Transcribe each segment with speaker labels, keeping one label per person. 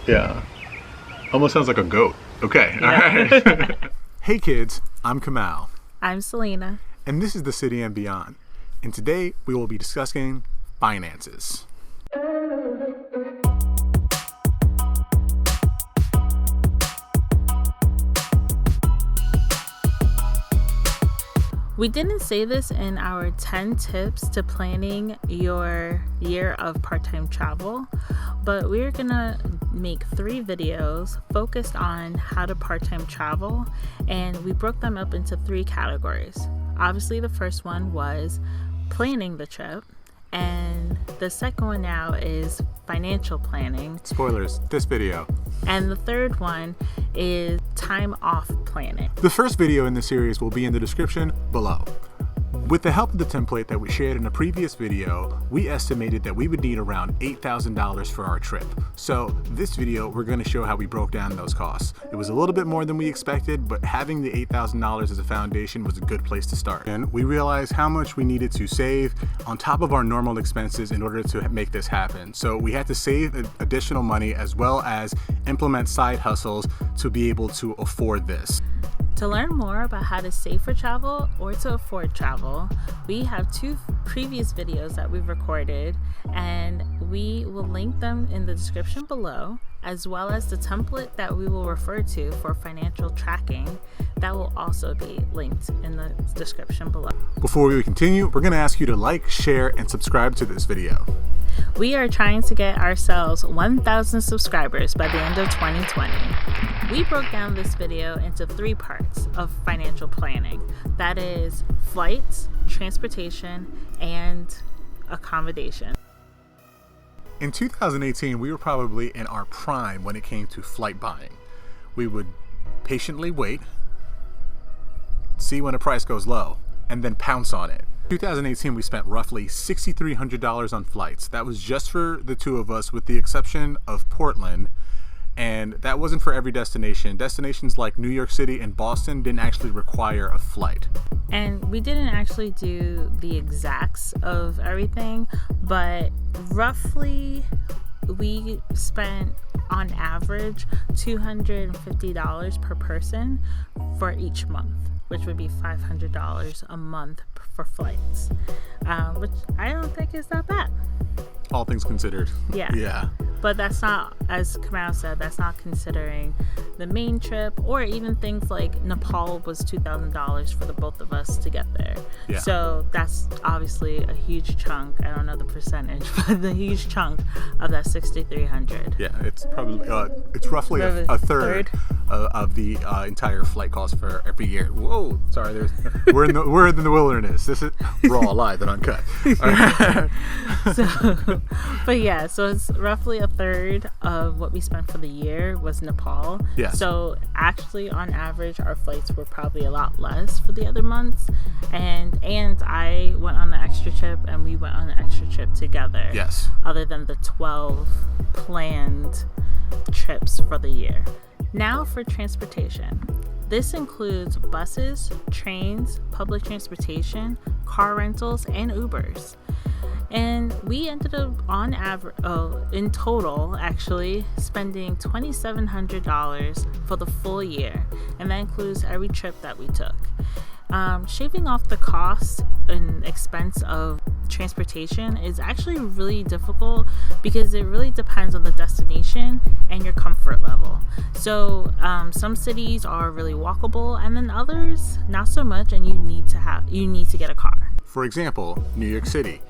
Speaker 1: Yeah. Almost sounds like a goat. Okay.
Speaker 2: Yeah.
Speaker 1: All right. Hey kids, I'm Kamal.
Speaker 2: I'm Selena.
Speaker 1: And this is The City and Beyond. And today we will be discussing finances.
Speaker 2: We didn't say this in our 10 tips to planning your year of part-time travel, but we're gonna make 3 videos focused on how to part-time travel, and we broke them up into 3 categories. Obviously, the first one was planning the trip, and the second one now is financial planning.
Speaker 1: Spoilers, this video.
Speaker 2: And the third one is time off planning.
Speaker 1: The first video in the series will be in the description below. With the help of the template that we shared in a previous video, we estimated that we would need around $8,000 for our trip. So this video, we're going to show how we broke down those costs. It was a little bit more than we expected, but having the $8,000 as a foundation was a good place to start. And we realized how much we needed to save on top of our normal expenses in order to make this happen. So we had to save additional money as well as implement side hustles to be able to afford this.
Speaker 2: To learn more about how to save for travel or to afford travel, we have 2 previous videos that we've recorded, and we will link them in the description below, as well as the template that we will refer to for financial tracking that will also be linked in the description below.
Speaker 1: Before we continue, we're going to ask you to like, share, and subscribe to this video.
Speaker 2: We are trying to get ourselves 1,000 subscribers by the end of 2020. We broke down this video into 3 parts of financial planning. That is flights, transportation, and accommodation.
Speaker 1: In 2018, we were probably in our prime when it came to flight buying. We would patiently wait, see when a price goes low, and then pounce on it. 2018, we spent roughly $6,300 on flights. That was just for the 2 of us, with the exception of Portland. And that wasn't for every destination. Destinations like New York City and Boston didn't actually require a flight.
Speaker 2: And we didn't actually do the exacts of everything, but roughly we spent on average $250 per person for each month, which would be $500 a month for flights, which I don't think is that bad.
Speaker 1: All things considered. Yeah.
Speaker 2: But that's not, as Kamal said, that's not considering the main trip, or even things like Nepal was $2,000 for the both of us to get there.
Speaker 1: Yeah.
Speaker 2: So that's obviously a huge chunk. I don't know the percentage, but the huge chunk of that $6,300.
Speaker 1: Yeah, it's probably it's roughly a third of the entire flight cost for every year. Whoa, sorry, we're in the wilderness. This is raw, live, and uncut. All right.
Speaker 2: But yeah, so it's roughly a third of what we spent for the year was Nepal.
Speaker 1: Yes.
Speaker 2: So actually, on average, our flights were probably a lot less for the other months. And I went on an extra trip, and we went on an extra trip together.
Speaker 1: Yes.
Speaker 2: Other than the 12 planned trips for the year. Now for transportation. This includes buses, trains, public transportation, car rentals, and Ubers. And we ended up on average, in total, actually, spending $2,700 for the full year. And that includes every trip that we took. Shaving off the cost and expense of transportation is actually really difficult because it really depends on the destination and your comfort level. So some cities are really walkable, and then others not so much, and you need to get a car.
Speaker 1: For example, New York City.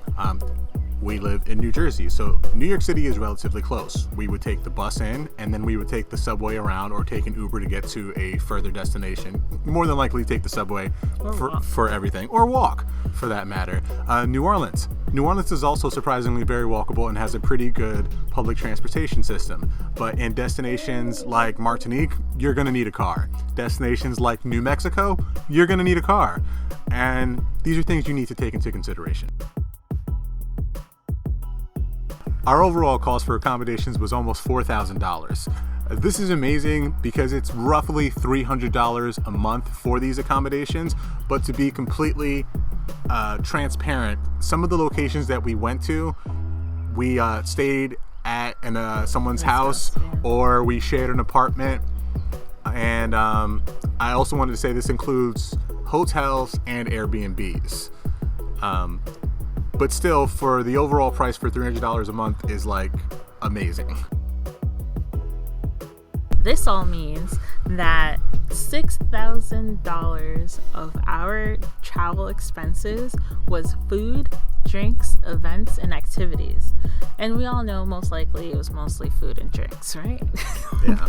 Speaker 1: We live in New Jersey, so New York City is relatively close. We would take the bus in, and then we would take the subway around or take an Uber to get to a further destination. More than likely take the subway for everything, or walk for that matter. New Orleans. New Orleans is also surprisingly very walkable and has a pretty good public transportation system. But in destinations like Martinique, you're gonna need a car. Destinations like New Mexico, you're gonna need a car. And these are things you need to take into consideration. Our overall cost for accommodations was almost $4,000. This is amazing because it's roughly $300 a month for these accommodations, but to be completely transparent, some of the locations that we went to, we stayed at someone's
Speaker 2: This
Speaker 1: house,
Speaker 2: yeah.
Speaker 1: or we shared an apartment. And I also wanted to say this includes hotels and Airbnbs. But still, for the overall price for $300 a month is like amazing.
Speaker 2: This all means that $6,000 of our travel expenses was food, drinks, events, and activities. And we all know most likely it was mostly food and drinks, right?
Speaker 1: Yeah.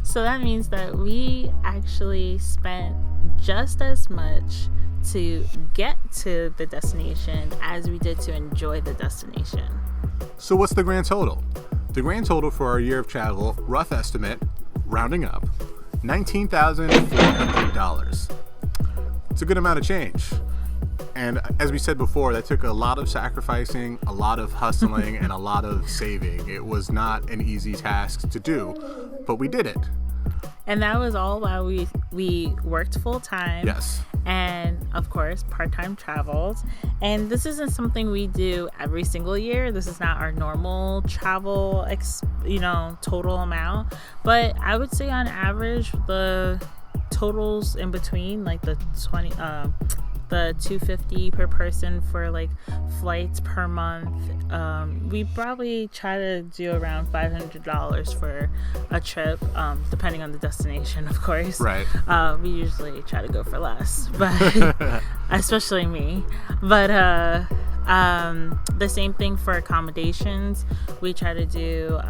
Speaker 2: So that means that we actually spent just as much to get to the destination as we did to enjoy the destination.
Speaker 1: So what's the grand total? The grand total for our year of travel, rough estimate, rounding up, $19,400. It's a good amount of change. And as we said before, that took a lot of sacrificing, a lot of hustling, and a lot of saving. It was not an easy task to do, but we did it.
Speaker 2: And that was all while we worked full time.
Speaker 1: Yes.
Speaker 2: And of course, part-time travels. And this isn't something we do every single year. This is not our normal travel, total amount. But I would say on average, the totals in between, like the $250 per person for like flights per month, we probably try to do around $500 for a trip, depending on the destination, of course.
Speaker 1: Right.
Speaker 2: We usually try to go for less, but especially me. But the same thing for accommodations. We try to do,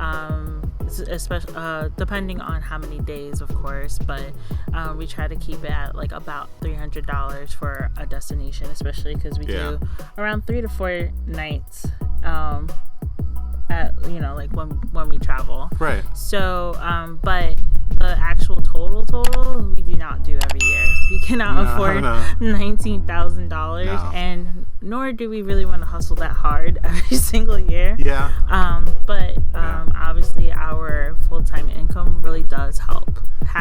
Speaker 2: especially depending on how many days, of course, but we try to keep it at like about $300 for a destination, especially because we do around 3 to 4 nights at like when we travel.
Speaker 1: Right.
Speaker 2: So but the actual total we do not do every year. We cannot afford $19,000, and nor do we really want to hustle that hard every single year.
Speaker 1: Yeah.
Speaker 2: But obviously our full-time income really does help. #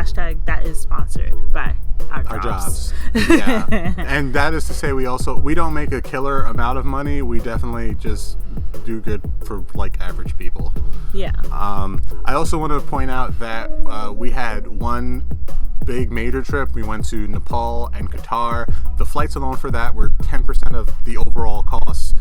Speaker 2: that is sponsored by our jobs.
Speaker 1: Yeah. And that is to say, we don't make a killer amount of money. We definitely just do good for like average people.
Speaker 2: Yeah.
Speaker 1: I also want to point out that we had one big major trip. We went to Nepal and Qatar. The flights alone for that were 10% of the overall costs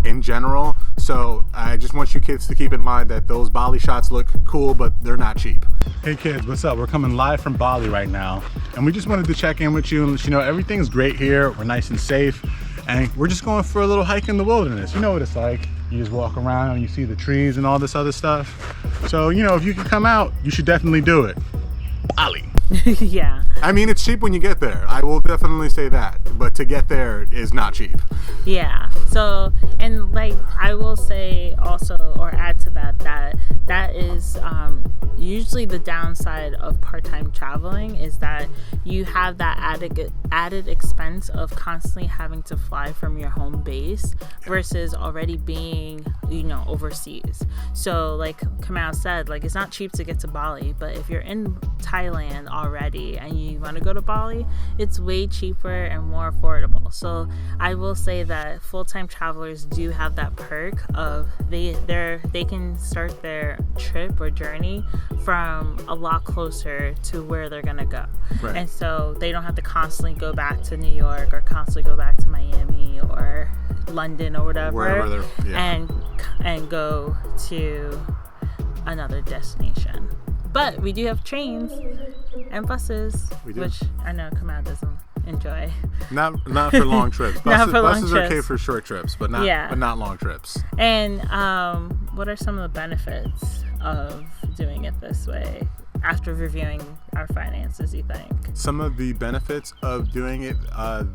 Speaker 1: in general. So I just want you kids to keep in mind that those Bali shots look cool, but they're not cheap. Hey kids, what's up? We're coming live from Bali right now, and we just wanted to check in with you and let you know everything's great here. We're nice and safe, and we're just going for a little hike in the wilderness. You know what it's like. You just walk around and you see the trees and all this other stuff. So, if you can come out, you should definitely do it. Bali.
Speaker 2: Yeah.
Speaker 1: I mean, it's cheap when you get there. I will definitely say that. But to get there is not cheap.
Speaker 2: Yeah. So, and like I will say also, or add to that is usually the downside of part-time traveling is that you have that added expense of constantly having to fly from your home base versus already being, overseas. So like Kamal said, like it's not cheap to get to Bali, but if you're in Thailand already and you want to go to Bali, it's way cheaper and more affordable. So I will say that full-time travelers do have that perk of they can start their trip or journey from a lot closer to where they're gonna go.
Speaker 1: Right.
Speaker 2: And so they don't have to constantly go back to New York or constantly go back to Miami or London or whatever, and go to another destination. But we do have trains and buses, which I know Kamal doesn't enjoy.
Speaker 1: Not for long trips. Buses are okay for short trips, but not long trips.
Speaker 2: And what are some of the benefits of doing it this way? After reviewing our finances, you think?
Speaker 1: Some of the benefits of doing it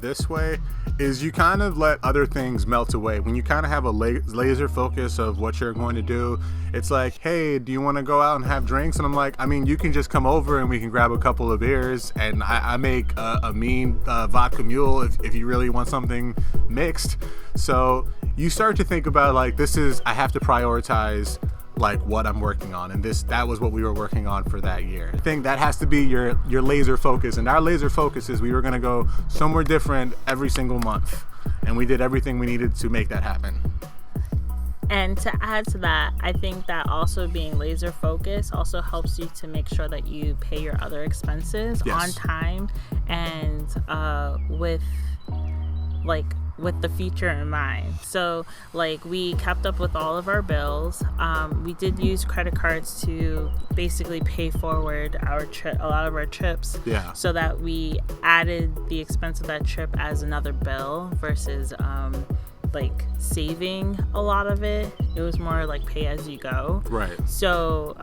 Speaker 1: this way is you kind of let other things melt away. When you kind of have a laser focus of what you're going to do, it's like, hey, do you want to go out and have drinks? And I'm like, I mean, you can just come over and we can grab a couple of beers, and I make a mean vodka mule if you really want something mixed. So you start to think about like, I have to prioritize like what I'm working on, and that was what we were working on for that year. I think that has to be your laser focus, and our laser focus is we were going to go somewhere different every single month, and we did everything we needed to make that happen.
Speaker 2: And to add to that, I think that also being laser focused also helps you to make sure that you pay your other expenses on time and with the future in mind. So like we kept up with all of our bills. We did use credit cards to basically pay forward a lot of our trips, so that we added the expense of that trip as another bill versus like saving a lot of it. It was more like pay as you go.
Speaker 1: Right.
Speaker 2: So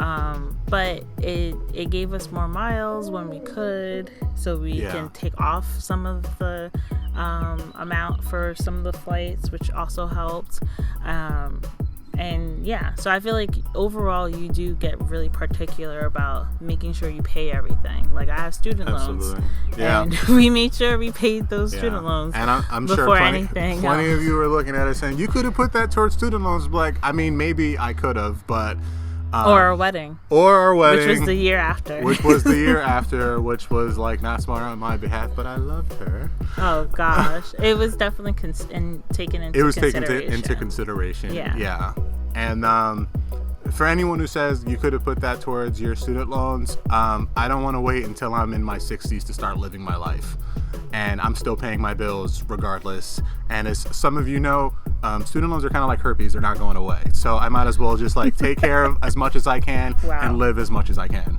Speaker 2: but it gave us more miles when we could, so we can take off some of the amount for some of the flights, which also helped. And so I feel like overall you do get really particular about making sure you pay everything. Like I have student loans, and we made sure we paid those student loans. And I'm sure
Speaker 1: plenty of you were looking at it saying, you could have put that towards student loans. Like, I mean, maybe I could have, but
Speaker 2: or our wedding, which was the year after,
Speaker 1: which was like not smart on my behalf, but I loved her.
Speaker 2: Oh gosh, it was definitely taken into consideration.
Speaker 1: Yeah. And for anyone who says you could have put that towards your student loans, I don't want to wait until I'm in my 60s to start living my life. And I'm still paying my bills regardless. And as some of you know, student loans are kind of like herpes. They're not going away. So I might as well just like take care of as much as I can and live as much as I can.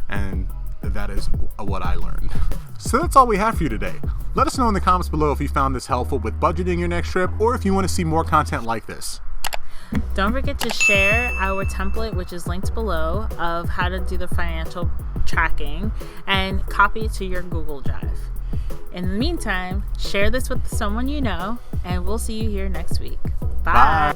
Speaker 1: And that is what I learned. So that's all we have for you today. Let us know in the comments below if you found this helpful with budgeting your next trip, or if you want to see more content like this.
Speaker 2: Don't forget to share our template, which is linked below, of how to do the financial tracking, and copy it to your Google Drive. In the meantime, share this with someone you know, and we'll see you here next week. Bye.